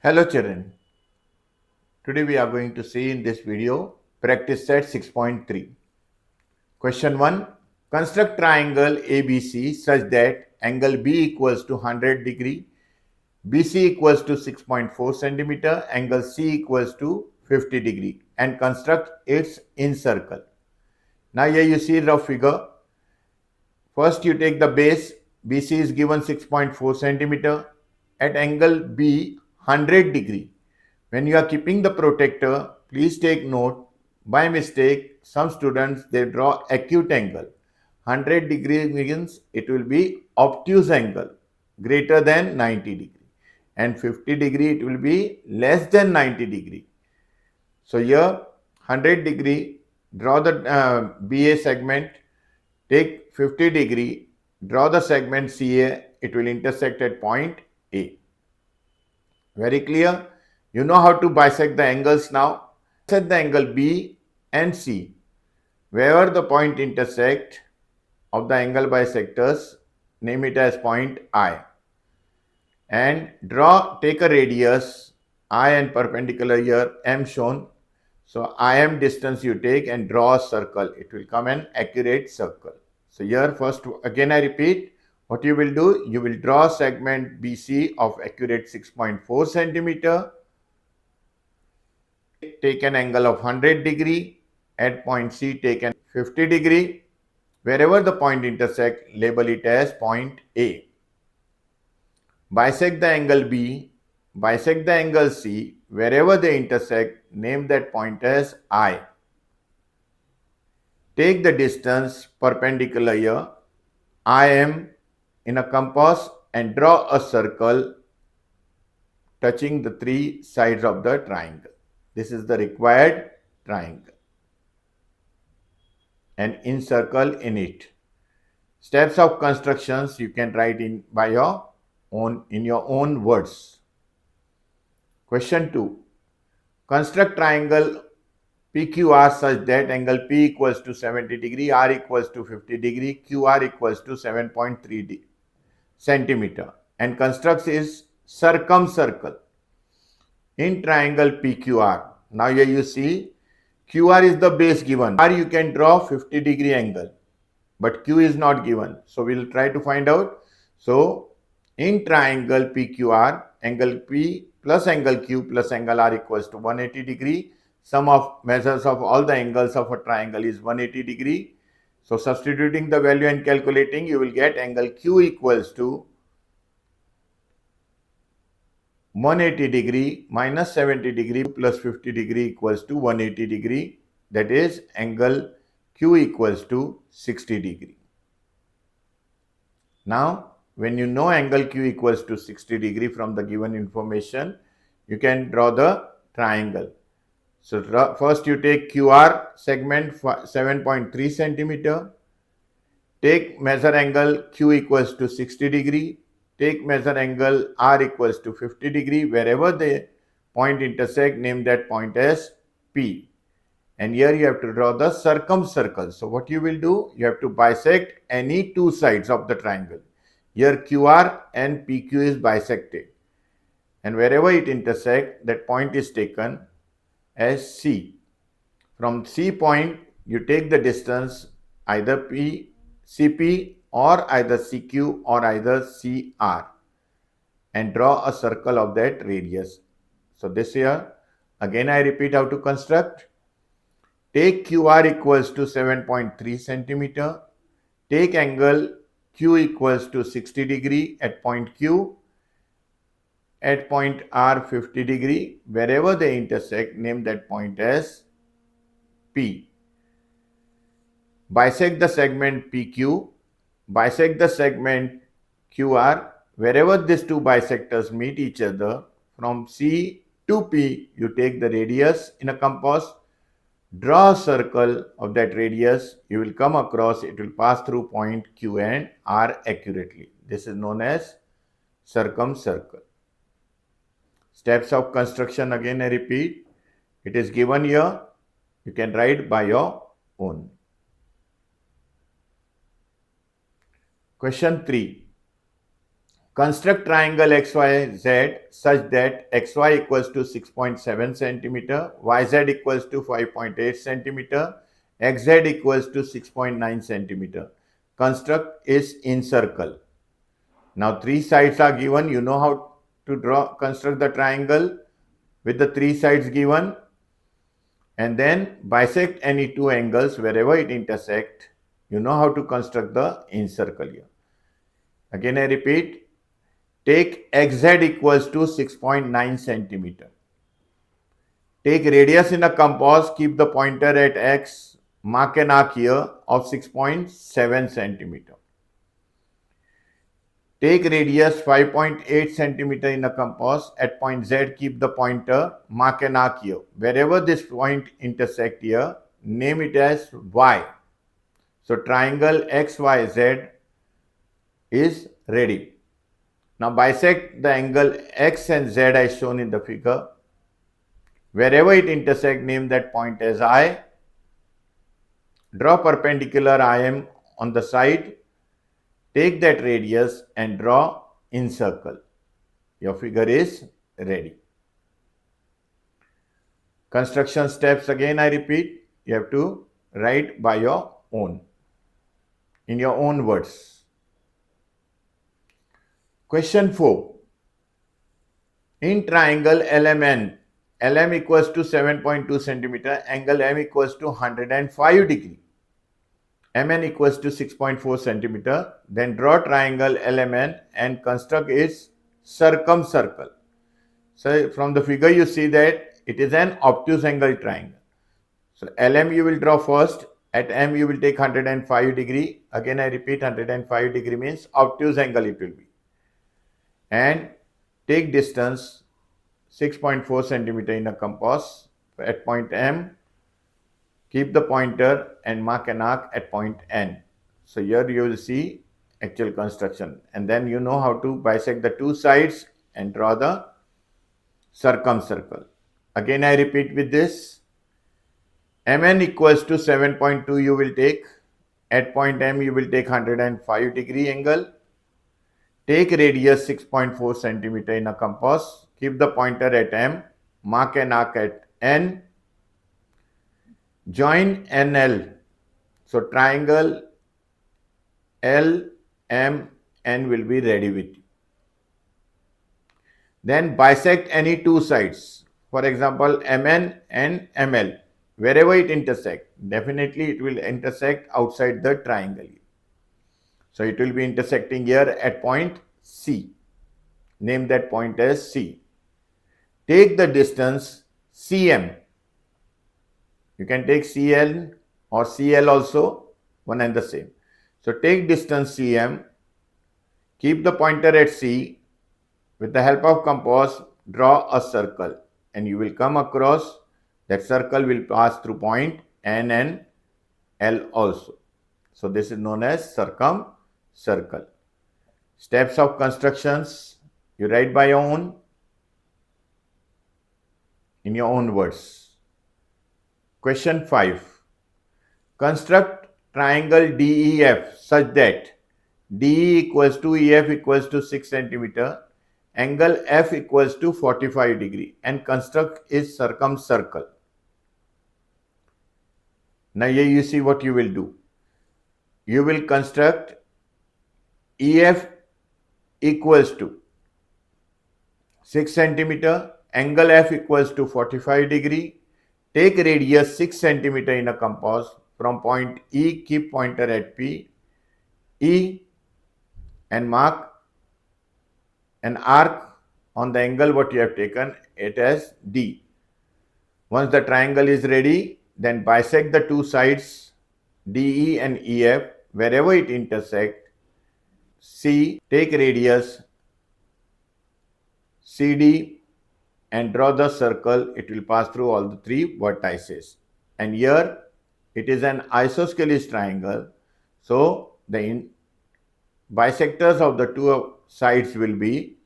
Hello children, today we are going to see in this video practice set 6.3. Question 1. Construct triangle ABC such that angle B equals to 100 degree, BC equals to 6.4 centimeter, angle C equals to 50 degree and construct its incircle. Now here you see the figure. First you take the base, BC is given 6.4 centimeter at angle B 100 degree. When you are keeping the protector, please take note, by mistake, some students, they draw acute angle. 100 degree means it will be obtuse angle, greater than 90 degree. And 50 degree, it will be less than 90 degree. So here, 100 degree, draw the BA segment, take 50 degree, draw the segment CA, it will intersect at point A. Very clear? You know how to bisect the angles now. Set the angle B and C. Wherever the point intersect of the angle bisectors, name it as point I. And take a radius I and perpendicular here M shown. So IM distance you take and draw a circle. It will come an accurate circle. So here first, again I repeat, what you will do, you will draw segment BC of accurate 6.4 centimeter. Take an angle of 100 degree. At point C, take an 50 degree. Wherever the point intersect, label it as point A. Bisect the angle B, bisect the angle C. Wherever they intersect, name that point as I. Take the distance perpendicular here, IM, in a compass and draw a circle touching the three sides of the triangle. This is the required triangle. And encircle in it. Steps of constructions you can write in your own words. Question 2. Construct triangle PQR such that angle P equals to 70 degree, R equals to 50 degree, QR equals to 7.3 centimeter and constructs its circumcircle in triangle PQR. Now here you see QR is the base given. R you can draw 50 degree angle, but Q is not given. So we'll try to find out. So in triangle PQR, angle P plus angle Q plus angle R equals to 180 degree. Sum of measures of all the angles of a triangle is 180 degree. So substituting the value and calculating, you will get angle Q equals to 180 degree minus 70 degree plus 50 degree equals to 180 degree. That is angle Q equals to 60 degree. Now, when you know angle Q equals to 60 degree from the given information, you can draw the triangle. So first you take QR segment 7.3 centimeter. Take measure angle Q equals to 60 degree. Take measure angle R equals to 50 degree. Wherever the point intersect, name that point as P. And here you have to draw the circumcircle. So what you will do, you have to bisect any two sides of the triangle. Here QR and PQ is bisected. And wherever it intersect, that point is taken as C. From C point, you take the distance either CP or either CQ or either CR and draw a circle of that radius. So this here, again I repeat how to construct. Take QR equals to 7.3 centimeter. Take angle Q equals to 60 degree at point Q. At point R 50 degree. Wherever they intersect, name that point as P. Bisect the segment PQ. Bisect the segment QR. Wherever these two bisectors meet each other, from C to P, you take the radius in a compass. Draw a circle of that radius. You will come across, it will pass through point Q and R accurately. This is known as circumcircle. Steps of construction, again I repeat. It is given here. You can write by your own. Question 3. Construct triangle XYZ such that XY equals to 6.7 centimeter, YZ equals to 5.8 centimeter, XZ equals to 6.9 centimeter. Construct is in circle. Now three sides are given. You know how to construct the triangle with the three sides given, and then bisect any two angles wherever it intersect. You know how to construct the in circle here. Again I repeat, take XZ equals to 6.9 centimeter. Take radius in a compass, keep the pointer at X, mark an arc here of 6.7 centimeter. Take radius 5.8 centimeter in a compass, at point Z keep the pointer, mark an arc here. Wherever this point intersect here, name it as Y. So triangle XYZ is ready. Now bisect the angle X and Z as shown in the figure. Wherever it intersect, name that point as I. Draw perpendicular IM on the side. Take that radius and draw in circle. Your figure is ready. Construction steps again I repeat. You have to write by your own, in your own words. Question 4. In triangle LMN, LM equals to 7.2 centimeter, angle M equals to 105 degree. MN equals to 6.4 centimeter. Then draw triangle LMN and construct its circumcircle. So from the figure you see that it is an obtuse angle triangle. So LM you will draw first. At M you will take 105 degree. Again I repeat, 105 degree means obtuse angle it will be. And take distance 6.4 centimeter in a compass at point M. Keep the pointer and mark an arc at point N. So here you will see actual construction, and then you know how to bisect the two sides and draw the circumcircle. Again I repeat with this, MN equals to 7.2 you will take. At point M you will take 105 degree angle. Take radius 6.4 centimeter in a compass. Keep the pointer at M. Mark an arc at N. Join NL. So triangle LMN will be ready with you. Then bisect any two sides. For example, MN and ML. Wherever it intersect, definitely it will intersect outside the triangle. So it will be intersecting here at point C. Name that point as C. Take the distance CM. You can take CL or CL also, one and the same. So take distance CM, keep the pointer at C, with the help of compass, draw a circle, and you will come across that circle will pass through point N and L also. So this is known as circumcircle. Steps of constructions, you write by your own, in your own words. Question 5. Construct triangle DEF such that DE equals to EF equals to 6 centimeter, angle F equals to 45 degree, and construct its circumcircle. Now here you see what you will do. You will construct EF equals to 6 centimeter, angle F equals to 45 degree. Take radius 6 centimeter in a compass. From point E, keep pointer at P, E, and mark an arc on the angle what you have taken, it as D. Once the triangle is ready, then bisect the two sides DE and EF. Wherever it intersect, C, take radius CD and draw the circle. It will pass through all the three vertices. And here it is an isosceles triangle. So the bisectors of the two sides will be,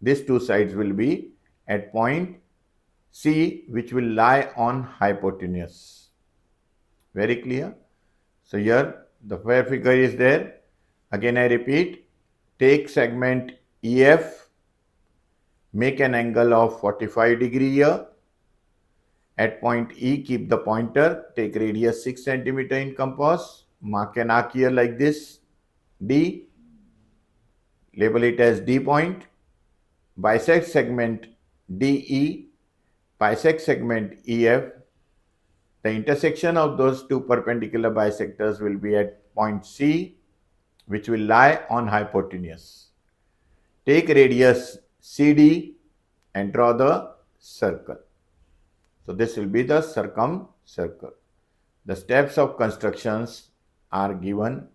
these two sides will be at point C, which will lie on hypotenuse. Very clear? So here the fair figure is there. Again I repeat, take segment EF, make an angle of 45 degree here. At point E, keep the pointer, take radius 6 centimeter in compass, mark an arc here like this, D, label it as D point, bisect segment DE, bisect segment EF. The intersection of those two perpendicular bisectors will be at point C, which will lie on hypotenuse. Take radius CD and draw the circle. So this will be the circumcircle. The steps of constructions are given.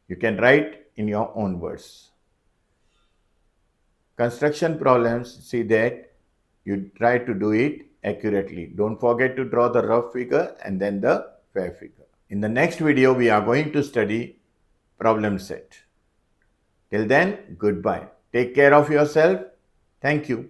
You can write in your own words. Construction problems, see that you try to do it accurately. Don't forget to draw the rough figure and then the fair figure. In the next video, we are going to study problem set. Till then, goodbye. Take care of yourself. Thank you.